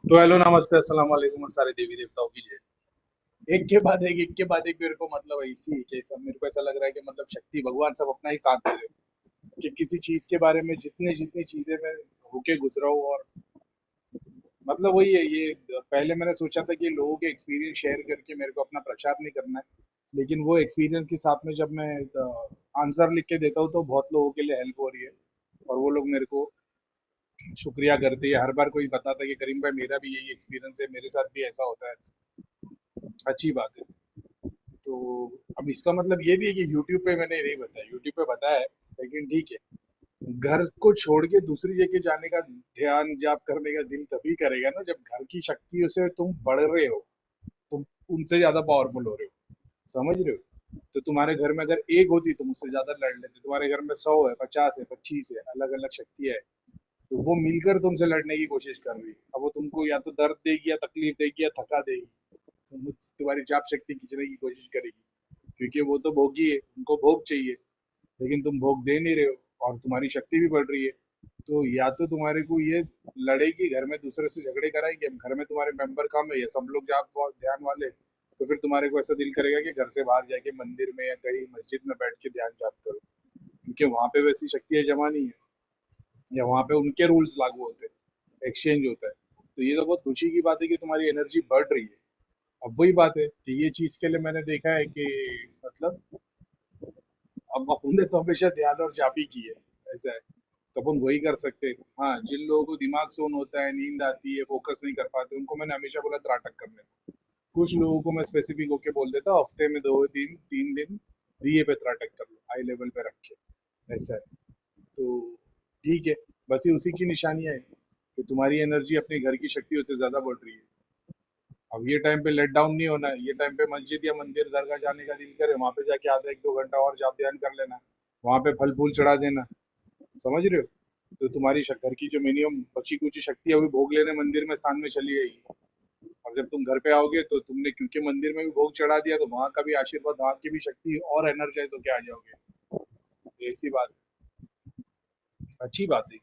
तो हेलो नमस्ते अस्सलाम वालेकुम और सारे देवी देवताओं की जय। एक के बाद एक मेरे को मतलब ऐसी कि सब मेरे को ऐसा लग रहा है कि मतलब शक्ति भगवान सब अपना ही साथ दे रहे हैं कि किसी चीज के बारे में जितने जितनी चीजें मैं होके गुजरा हूँ। और मतलब वही है ये। पहले मैंने सोचा था कि लोगों के एक्सपीरियंस शेयर करके मेरे को अपना प्रचार नहीं करना है, लेकिन वो एक्सपीरियंस के साथ में जब मैं आंसर लिख के देता हूँ तो बहुत लोगों के लिए हेल्प हो रही है। और वो लोग मेरे को शुक्रिया करते हैं। हर बार कोई बताता है कि करीम भाई मेरा भी यही एक्सपीरियंस है, मेरे साथ भी ऐसा होता है। अच्छी बात है। तो अब इसका मतलब ये भी है कि यूट्यूब पे मैंने नहीं बताया, यूट्यूब पे बताया है, लेकिन ठीक है। घर को छोड़ के दूसरी जगह जाने का ध्यान जाप करने का दिल तभी करेगा ना जब घर की शक्तियों से तुम बढ़ रहे हो, तुम उनसे ज्यादा पावरफुल हो रहे हो। समझ रहे हो? तो तुम्हारे घर में अगर एक होती तो मुझसे ज्यादा लड़ लेते, तुम्हारे घर में 100 है, 50 है, 25 है, अलग अलग शक्तियां है, तो वो मिलकर तुमसे लड़ने की कोशिश कर रही है। अब वो तुमको या तो दर्द देगी, या तकलीफ देगी, या थका देगी। तुम्हारी जाप शक्ति खींचने की कोशिश करेगी, क्योंकि वो तो भोगी है, उनको भोग चाहिए। लेकिन तुम भोग दे नहीं रहे हो और तुम्हारी शक्ति भी बढ़ रही है। तो या तो तुम्हारे को ये लड़ेगी, घर में दूसरे से झगड़े कराएगी, अब घर में तुम्हारे मेंबर कम है या सब लोग जाप ध्यान वाले, तो फिर तुम्हारे को ऐसा दिल करेगा कि घर से बाहर जाके मंदिर में या कहीं मस्जिद में बैठ के ध्यान जाप करो, क्योंकि वहां पे वैसी शक्तियां जमा नहीं है, या वहां पे उनके रूल्स लागू होते हैं, एक्सचेंज होता है। तो ये तो बहुत खुशी की बात है कि तुम्हारी एनर्जी बढ़ रही है। अब वही बात है कि ये चीज के लिए मैंने देखा है कि मतलब अब अपन ने तो हमेशा ध्यान और जाप ही की है, ऐसा है। तो अपन वही कर सकते हैं। हाँ, जिन लोगों को दिमाग सोन होता है, नींद आती है, फोकस नहीं कर पाते, उनको मैंने हमेशा बोला त्राटक करने को। कुछ लोगों को मैं स्पेसिफिक होके बोल देता हूँ, हफ्ते में 2 दिन 3 दिन दिए पे त्राटक कर लो, हाई लेवल पे रख के। ऐसा है। तो ठीक है। बस ये उसी की निशानियां है कि तुम्हारी एनर्जी अपने घर की शक्तियों से ज्यादा बढ़ रही है। अब ये टाइम पे लेट डाउन नहीं होना है। ये टाइम पे मस्जिद या मंदिर दरगाह जाने का दिल करे, वहां पे जाके आधा 1-2 घंटा और जाप ध्यान कर लेना। वहां पे फल फूल चढ़ा देना। समझ रहे हो? तो तुम्हारी घर की जो मिनिमम बची कुची शक्ति है, वो भी भोग लेने मंदिर में स्थान में चली गई। और जब तुम घर पे आओगे तो तुमने क्योंकि मंदिर में भी भोग चढ़ा दिया, तो वहां का भी आशीर्वाद, वहां की भी शक्ति और एनर्जाइज होके आ जाओगे। तो ऐसी बात है। अच्छी बात है।